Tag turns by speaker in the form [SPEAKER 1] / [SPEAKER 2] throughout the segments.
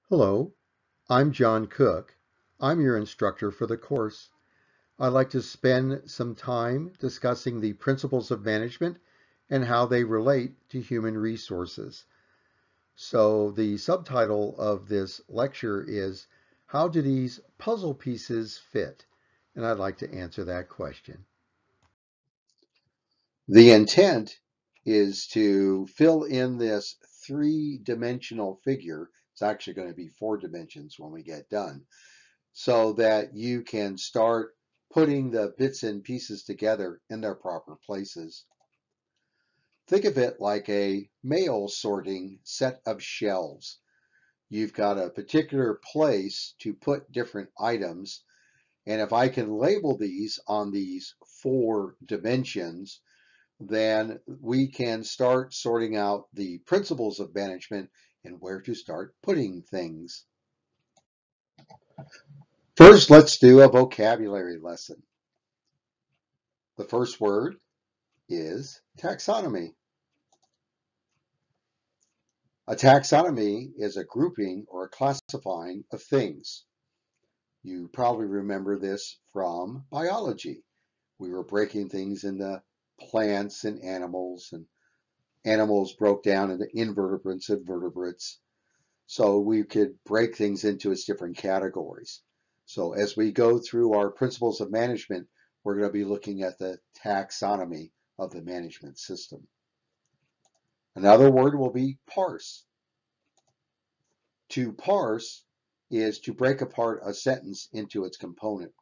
[SPEAKER 1] Hello, I'm John Cook. I'm your instructor for the course. I'd like to spend some time discussing the principles of management and how they relate to human resources. So the subtitle of this lecture is, How do these puzzle pieces fit? And I'd like to answer that question. The intent is to fill in this three-dimensional figure. It's actually going to be 4 dimensions when we get done, so that you can start putting the bits and pieces together in their proper places. Think of it like a mail sorting set of shelves. You've got a particular place to put different items, and if I can label these on these 4 dimensions, then we can start sorting out the principles of management and where to start putting things. First, let's do a vocabulary lesson. The first word is taxonomy. A taxonomy is a grouping or a classifying of things. You probably remember this from biology. We were breaking things into plants and animals broke down into invertebrates and vertebrates. So we could break things into its different categories. So as we go through our principles of management, we're going to be looking at the taxonomy of the management system. Another word will be parse. To parse is to break apart a sentence into its components.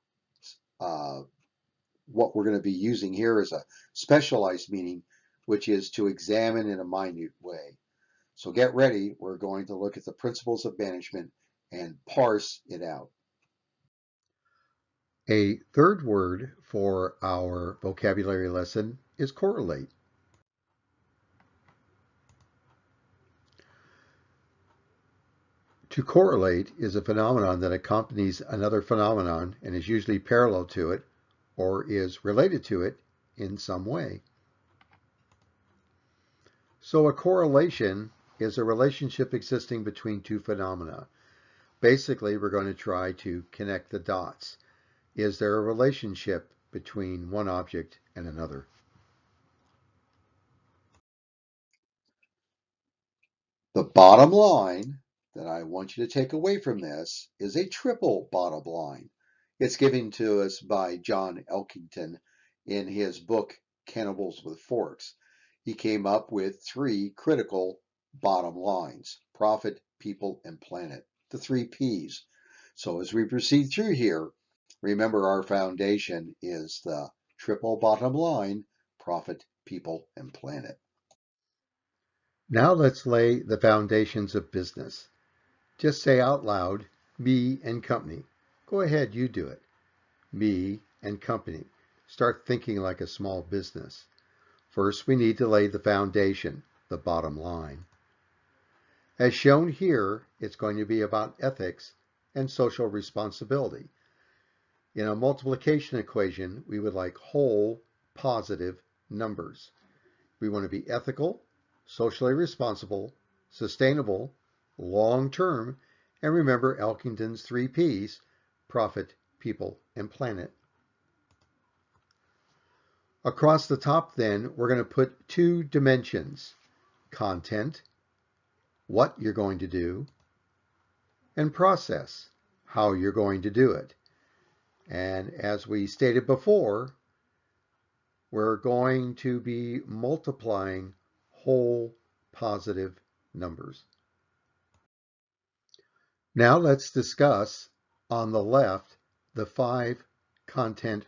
[SPEAKER 1] What we're going to be using here is a specialized meaning, which is to examine in a minute way. So get ready. We're going to look at the principles of management and parse it out. A third word for our vocabulary lesson is correlate. To correlate is a phenomenon that accompanies another phenomenon and is usually parallel to it or is related to it in some way. So a correlation is a relationship existing between two phenomena. Basically, we're going to try to connect the dots. Is there a relationship between one object and another? The bottom line that I want you to take away from this is a triple bottom line. It's given to us by John Elkington in his book, Cannibals with Forks. He came up with 3 critical bottom lines: profit, people, and planet, the 3 Ps. So as we proceed through here, remember our foundation is the triple bottom line: profit, people, and planet. Now let's lay the foundations of business. Just say out loud, me and company. Go ahead, you do it. Me and company. Start thinking like a small business. First, we need to lay the foundation, the bottom line. As shown here, it's going to be about ethics and social responsibility. In a multiplication equation, we would like whole, positive numbers. We want to be ethical, socially responsible, sustainable, long-term, and remember Elkington's 3 Ps: profit, people, and planet. Across the top then, we're going to put 2 dimensions: content, what you're going to do, and process, how you're going to do it. And as we stated before, we're going to be multiplying whole positive numbers. Now let's discuss on the left the 5 content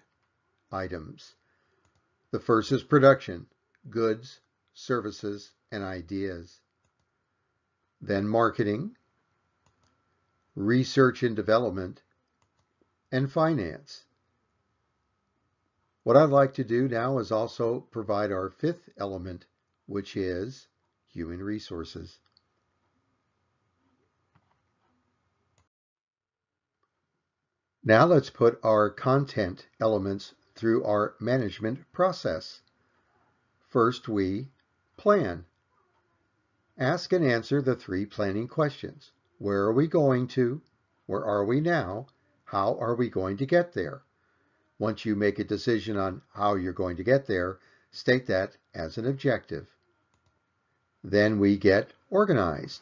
[SPEAKER 1] items. The first is production, goods, services, and ideas. Then marketing, research and development, and finance. What I'd like to do now is also provide our 5th element, which is human resources. Now let's put our content elements through our management process. First, we plan. Ask and answer the 3 planning questions. Where are we going to? Where are we now? How are we going to get there? Once you make a decision on how you're going to get there, state that as an objective. Then we get organized.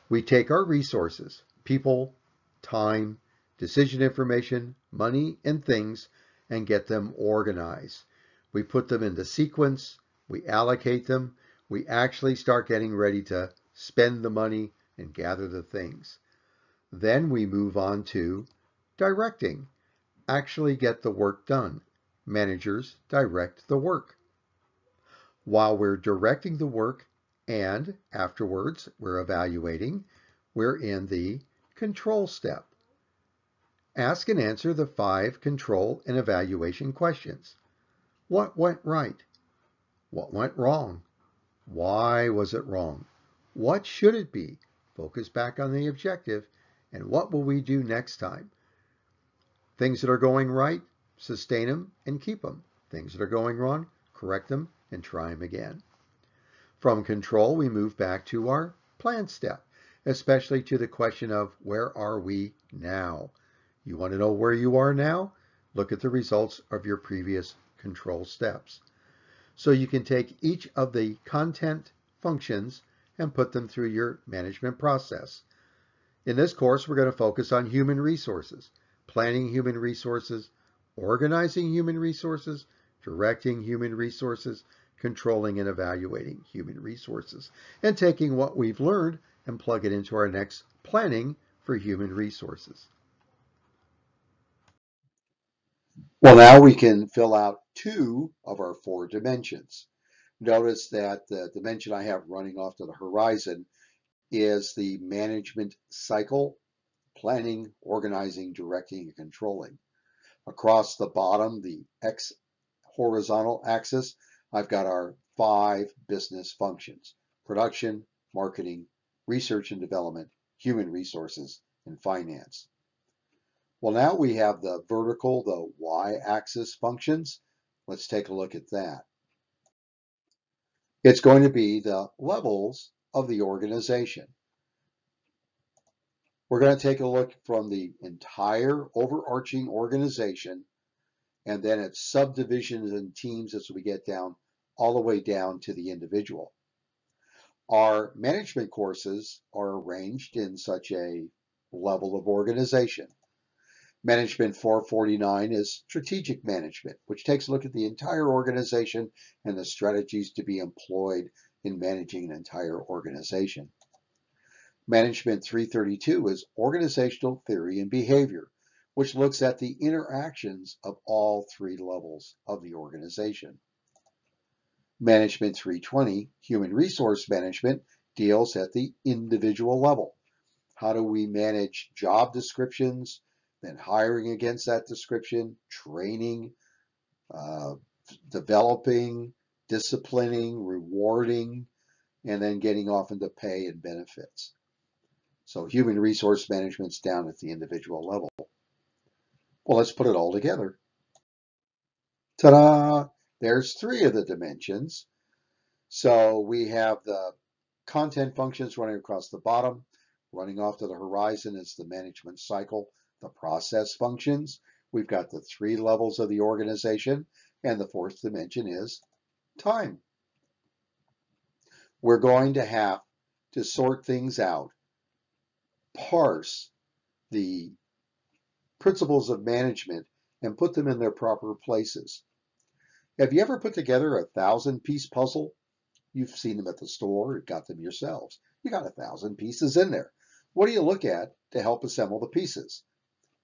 [SPEAKER 1] We take our resources, people, time, decision information, money, and things, and get them organized. We put them into sequence, we allocate them, we actually start getting ready to spend the money and gather the things. Then we move on to directing. Actually get the work done. Managers direct the work. While we're directing the work and afterwards we're evaluating, we're in the control step. Ask and answer the 5 control and evaluation questions. What went right? What went wrong? Why was it wrong? What should it be? Focus back on the objective. And what will we do next time? Things that are going right, sustain them and keep them. Things that are going wrong, correct them and try them again. From control, we move back to our plan step, especially to the question of where are we now? You want to know where you are now? Look at the results of your previous control steps. So you can take each of the content functions and put them through your management process. In this course, we're going to focus on human resources, planning human resources, organizing human resources, directing human resources, controlling and evaluating human resources, and taking what we've learned and plug it into our next planning for human resources. Well, now we can fill out 2 of our 4 dimensions. Notice that the dimension I have running off to the horizon is the management cycle, planning, organizing, directing, and controlling. Across the bottom, the X horizontal axis, I've got our 5 business functions: production, marketing, research and development, human resources, and finance. Well, now we have the vertical, the Y-axis functions. Let's take a look at that. It's going to be the levels of the organization. We're going to take a look from the entire overarching organization and then its subdivisions and teams as we get down all the way down to the individual. Our management courses are arranged in such a level of organization. Management 449 is strategic management, which takes a look at the entire organization and the strategies to be employed in managing an entire organization. Management 332 is organizational theory and behavior, which looks at the interactions of all 3 levels of the organization. Management 320, human resource management, deals at the individual level. How do we manage job descriptions, then hiring against that description, training, developing, disciplining, rewarding, and then getting off into pay and benefits. So human resource management's down at the individual level. Well, let's put it all together. Ta-da! There's 3 of the dimensions. So we have the content functions running across the bottom. Running off to the horizon is the management cycle, the process functions. We've got the 3 levels of the organization, and the 4th dimension is time. We're going to have to sort things out, parse the principles of management, and put them in their proper places. Have you ever put together a 1,000-piece puzzle? You've seen them at the store, or got them yourselves. You got 1,000 pieces in there. What do you look at to help assemble the pieces?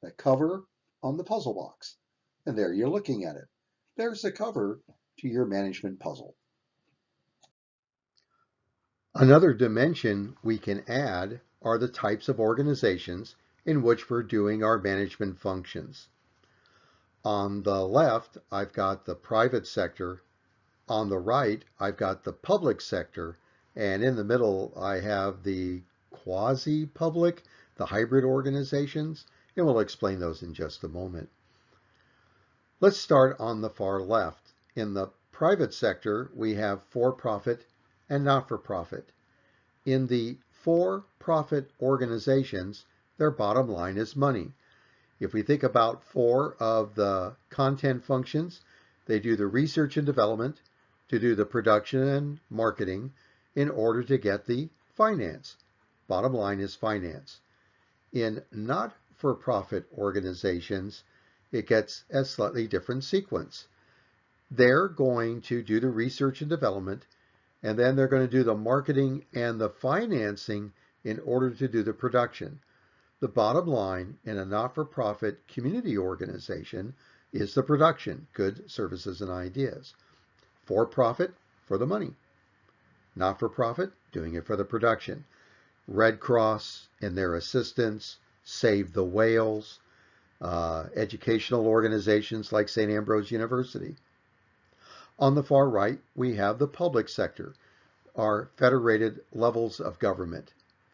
[SPEAKER 1] The cover on the puzzle box. And there you're looking at it. There's the cover to your management puzzle. Another dimension we can add are the types of organizations in which we're doing our management functions. On the left, I've got the private sector. On the right, I've got the public sector. And in the middle, I have the quasi-public, the hybrid organizations, and we'll explain those in just a moment. Let's start on the far left. In the private sector, we have for-profit and not-for-profit. In the for-profit organizations, their bottom line is money. If we think about 4 of the content functions, they do the research and development, to do the production and marketing in order to get the finance. Bottom line is finance. In not-for-profit organizations, it gets a slightly different sequence. They're going to do the research and development, and then they're going to do the marketing and the financing in order to do the production. The bottom line in a not-for-profit community organization is the production, goods, services, and ideas. For-profit, for the money. Not-for-profit, doing it for the production. Red Cross and their assistants, Save the Whales, educational organizations like St. Ambrose University. On the far right, we have the public sector, our federated levels of government,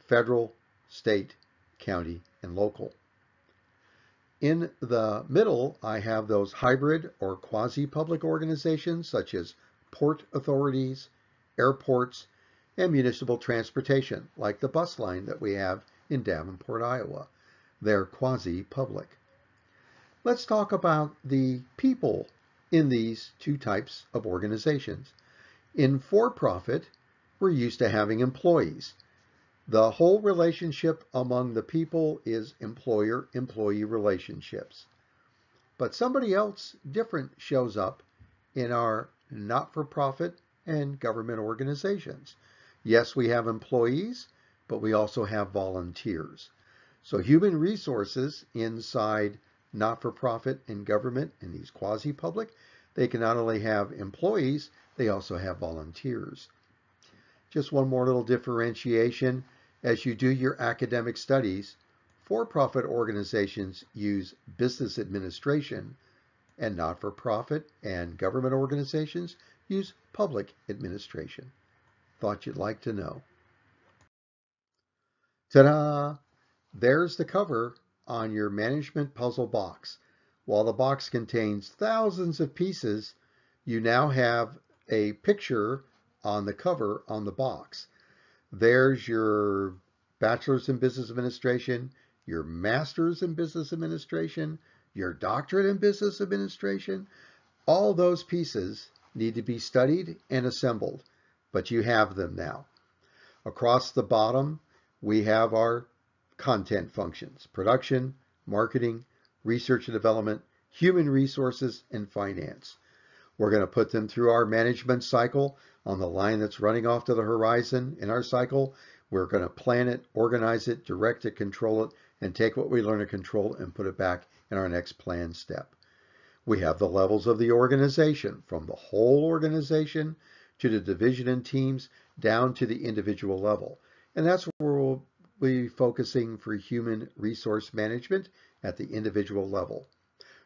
[SPEAKER 1] federal, state, county, and local. In the middle, I have those hybrid or quasi-public organizations such as port authorities, airports, and municipal transportation, like the bus line that we have in Davenport, Iowa. They're quasi-public. Let's talk about the people in these two types of organizations. In for-profit, we're used to having employees. The whole relationship among the people is employer-employee relationships. But somebody else different shows up in our not-for-profit and government organizations. Yes, we have employees, but we also have volunteers. So human resources inside not-for-profit and government and these quasi-public, they can not only have employees, they also have volunteers. Just one more little differentiation. As you do your academic studies, for-profit organizations use business administration, and not-for-profit and government organizations use public administration. Thought you'd like to know. Ta-da! There's the cover on your management puzzle box. While the box contains thousands of pieces, you now have a picture on the cover on the box. There's your bachelor's in business administration, your master's in business administration, your doctorate in business administration. All those pieces need to be studied and assembled, but you have them now. Across the bottom, we have our content functions: production, marketing, research and development, human resources, and finance. We're going to put them through our management cycle on the line that's running off to the horizon in our cycle. We're going to plan it, organize it, direct it, control it, and take what we learn to control and put it back in our next planned step. We have the levels of the organization, from the whole organization to the division and teams down to the individual level. And that's where we'll be focusing for human resource management at the individual level.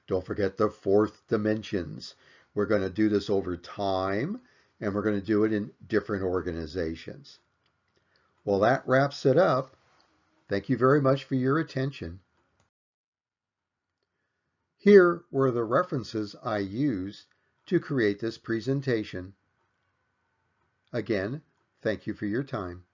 [SPEAKER 1] Don't forget the 4th dimensions. We're going to do this over time, and we're going to do it in different organizations. Well, that wraps it up. Thank you very much for your attention. Here were the references I used to create this presentation. Again, thank you for your time.